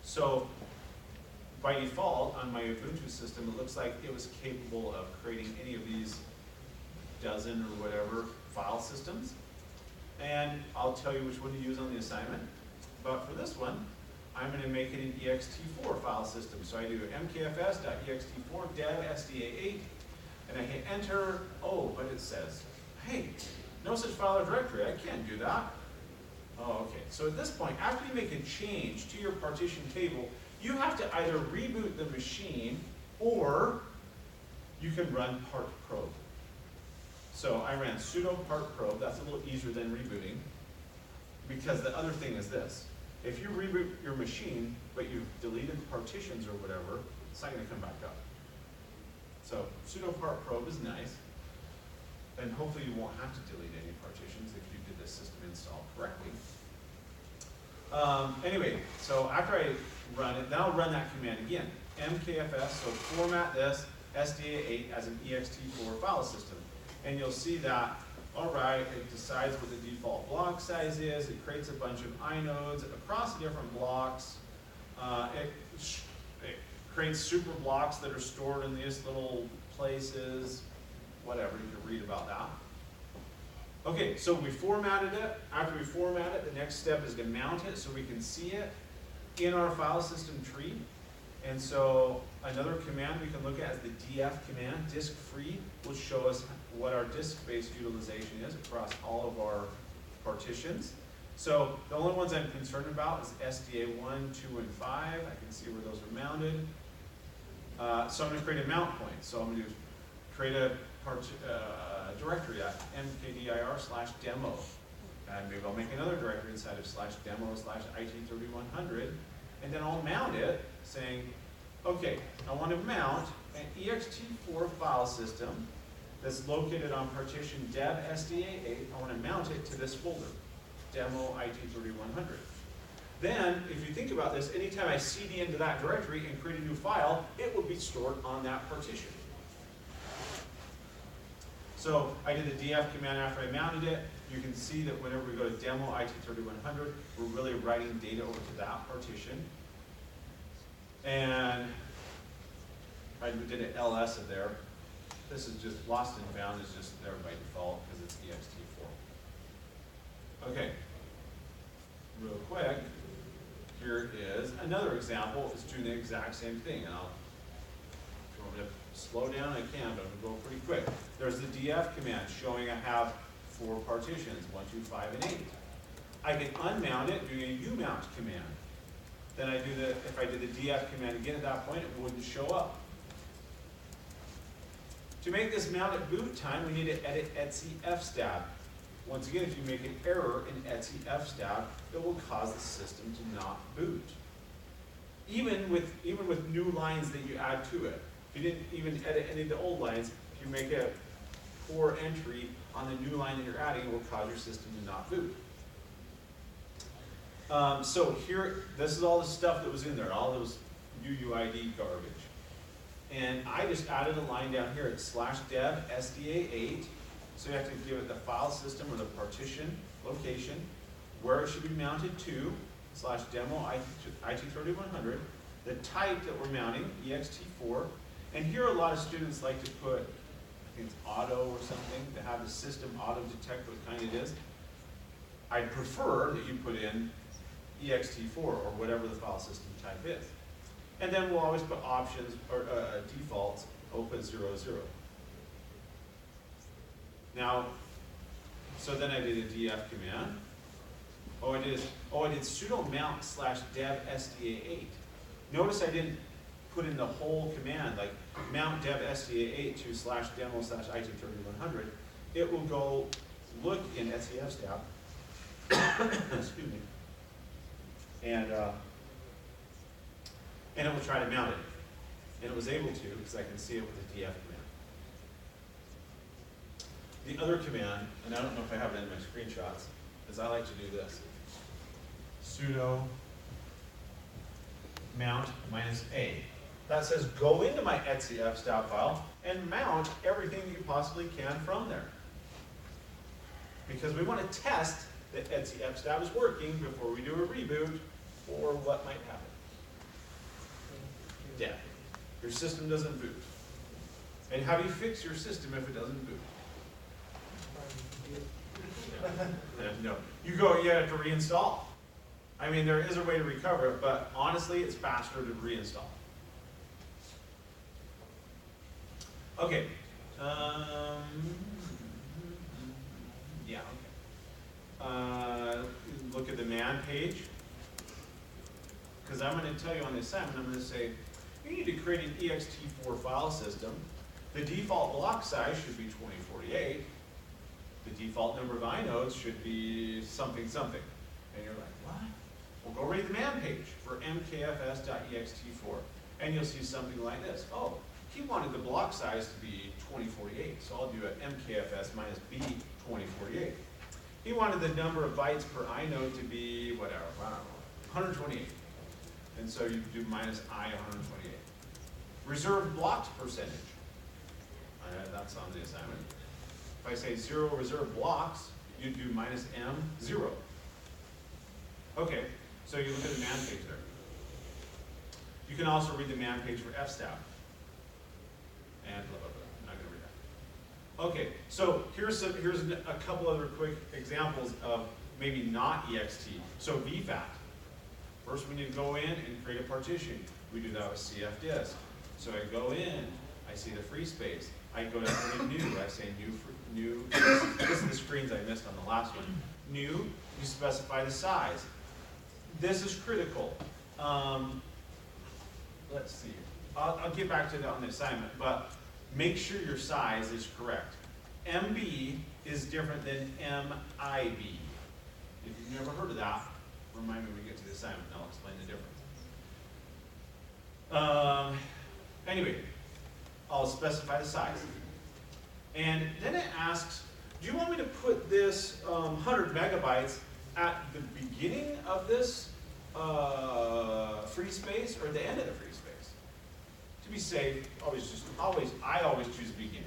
So by default, on my Ubuntu system, it looks like it was capable of creating any of these dozen or whatever file systems. And I'll tell you which one to use on the assignment. But for this one, I'm going to make it an ext4 file system. So I do mkfs.ext4 dev sda8, and I hit enter. Oh, but it says, hey, no such file or directory. I can't do that. Oh, okay. So at this point, after you make a change to your partition table, you have to either reboot the machine or you can run part probe. So I ran sudo part probe. That's a little easier than rebooting, because the other thing is this. If you reboot your machine, but you've deleted partitions or whatever, it's not going to come back up. So sudo part probe is nice, and hopefully you won't have to delete any partitions if you did this system install correctly. Anyway, so after I run it, then I'll run that command again. mkfs, so format this SDA8 as an ext4 file system. And you'll see that, all right, it decides what the default block size is. It creates a bunch of inodes across the different blocks. It creates super blocks that are stored in these little places, whatever, you can read about that. Okay, so we formatted it. After we format it, the next step is to mount it so we can see it in our file system tree. And so another command we can look at is the df command. Disk free will show us what our disk-based utilization is across all of our partitions. So the only ones I'm concerned about is SDA 1, 2, and 5. I can see where those are mounted. So I'm going to create a mount point. So I'm going to create a directory at mkdir/demo. And maybe I'll make another directory inside of /demo/IT-3100. And then I'll mount it saying, okay, I want to mount an ext4 file system that's located on partition dev sda8. I want to mount it to this folder, demo IT-3100. Then, if you think about this, anytime I cd into that directory and create a new file, it will be stored on that partition. So I did the df command after I mounted it. You can see that whenever we go to demo IT-3100, we're really writing data over to that partition. And I did an ls in there. This is just lost and found is just there by default because it's ext4. Okay, real quick, here is another example. It's doing the exact same thing. And if you want me to slow down, I can, but I'm going to go pretty quick. There's the df command showing I have 4 partitions, 1, 2, 5, and 8. I can unmount it doing a umount command. Then I do if I did the df command again at that point, it wouldn't show up. To make this mount at boot time, we need to edit etc fstab. Once again, if you make an error in etc fstab, it will cause the system to not boot. Even with new lines that you add to it. If you didn't even edit any of the old lines, if you make a poor entry on the new line that you're adding, it will cause your system to not boot. So here, this is all the stuff that was in there, all those UUID garbage. And I just added a line down here at /dev sda8. So you have to give it the file system or the partition location, where it should be mounted to, /demo IT-3100, the type that we're mounting, ext4. And here a lot of students like to put, I think it's auto or something, to have the system auto detect what kind it is. I'd prefer that you put in ext4 or whatever the file system type is. And then we'll always put options or defaults open 00. Now, so then I did a df command. I did sudo mount /dev sda8. Notice I didn't put in the whole command, like mount dev sda8 to /demo /IT-3100. It will go look in etc fstab, excuse me, and it will try to mount it. And it was able to because I can see it with the df command. The other command, and I don't know if I have it in my screenshots, is I like to do this. Sudo mount -a. That says go into my etc fstab file and mount everything that you possibly can from there. Because we want to test that etc fstab is working before we do a reboot or what might happen. dead. Your system doesn't boot. And how do you fix your system if it doesn't boot? No. You have to reinstall. I mean, there is a way to recover it, but honestly, it's faster to reinstall. Okay. Yeah, okay. Look at the man page. Because I'm going to tell you on the assignment, I'm going to say, you need to create an ext4 file system. The default block size should be 2048. The default number of inodes should be something, something. And you're like, what? Well, go read the man page for mkfs.ext4. And you'll see something like this. Oh, he wanted the block size to be 2048, so I'll do an mkfs minus b 2048. He wanted the number of bytes per inode to be, whatever, I don't know, 128. And so you do minus I 128. Reserved blocks percentage. That's on the assignment. If I say 0 reserved blocks, you do minus m 0. Okay, so you look at the man page there. You can also read the man page for fstab. And blah, blah, blah. I'm not going to read that. Okay, so here's a couple other quick examples of maybe not ext. So vfat. First we need to go in and create a partition. We do that with cfdisk. So I go in, I see the free space. I go down to new, I say new. This is the screens I missed on the last one. New, you specify the size. This is critical. Let's see. I'll get back to that on the assignment, but make sure your size is correct. MB is different than MIB. If you've never heard of that, remind me when we get to the assignment, and I'll explain the difference. Anyway, I'll specify the size. And then it asks, do you want me to put this 100 megabytes at the beginning of this free space or at the end of the free space? To be safe, I always choose beginning.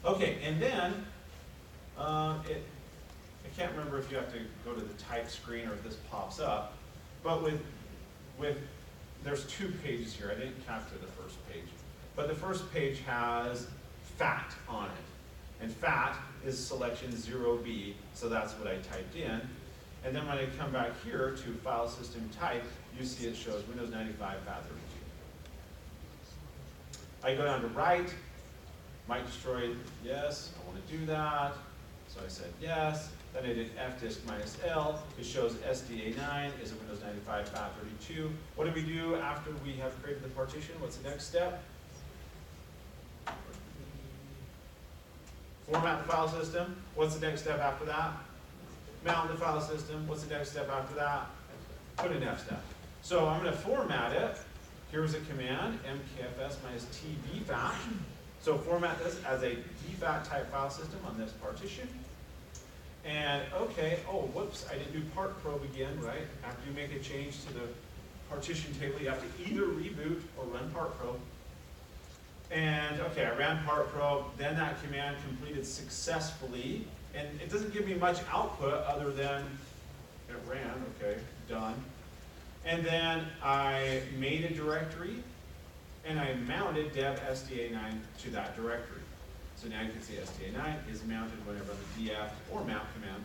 Okay, and then I can't remember if you have to go to the type screen or if this pops up, but there's 2 pages here. I didn't capture the first page, but the first page has FAT on it, and FAT is selection 0B, so that's what I typed in. And then when I come back here to file system type, you see it shows Windows 95 FAT32. I go down to write, might destroy, yes, I want to do that. So I said yes, then I did fdisk minus L, it shows SDA9 is a Windows 95 FAT32. What do we do after we have created the partition? What's the next step? Format the file system. What's the next step after that? Mount the file system. What's the next step after that? Put an F step. So I'm going to format it. Here's a command, mkfs minus tvfat. So format this as a dfat type file system on this partition. And okay, oh whoops, I didn't do part probe again, right? After you make a change to the partition table, you have to either reboot or run part probe. And okay, I ran part probe, then that command completed successfully, and it doesn't give me much output other than it ran, okay, done. And then I made a directory, and I mounted dev SDA9 to that directory. So now you can see SDA9 is mounted whenever the df or mount command.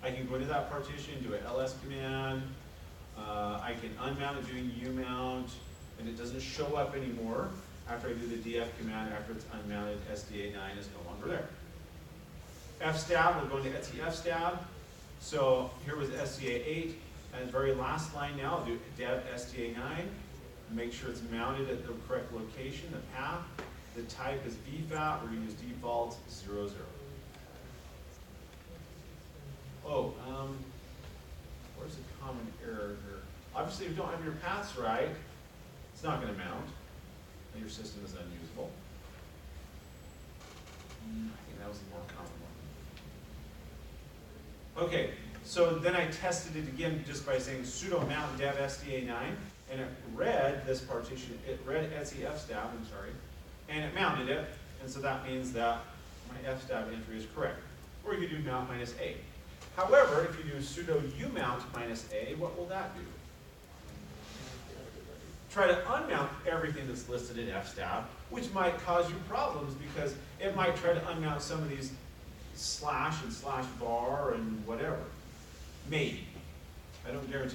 I can go into that partition, do an ls command. I can unmount it doing umount, and it doesn't show up anymore. After I do the df command, after it's unmounted, SDA9 is no longer there. Fstab, we'll go into etc fstab. So here was SDA8, and the very last line now, I'll do dev SDA9. Make sure it's mounted at the correct location, the path. The type is vfat, we're going to use default 00. Oh, where's the common error here? Obviously, if you don't have your paths right, it's not going to mount, and your system is unusable. I think that was the more common one. Okay, so then I tested it again just by saying sudo mount dev SDA9, and it read this partition, it read etc fstab, and it mounted it, and so that means that my fstab entry is correct. Or you could do mount minus A. However, if you do sudo umount minus A, what will that do? try to unmount everything that's listed in FSTAB, which might cause you problems because it might try to unmount some of these slash and slash bar and whatever. Maybe. I don't guarantee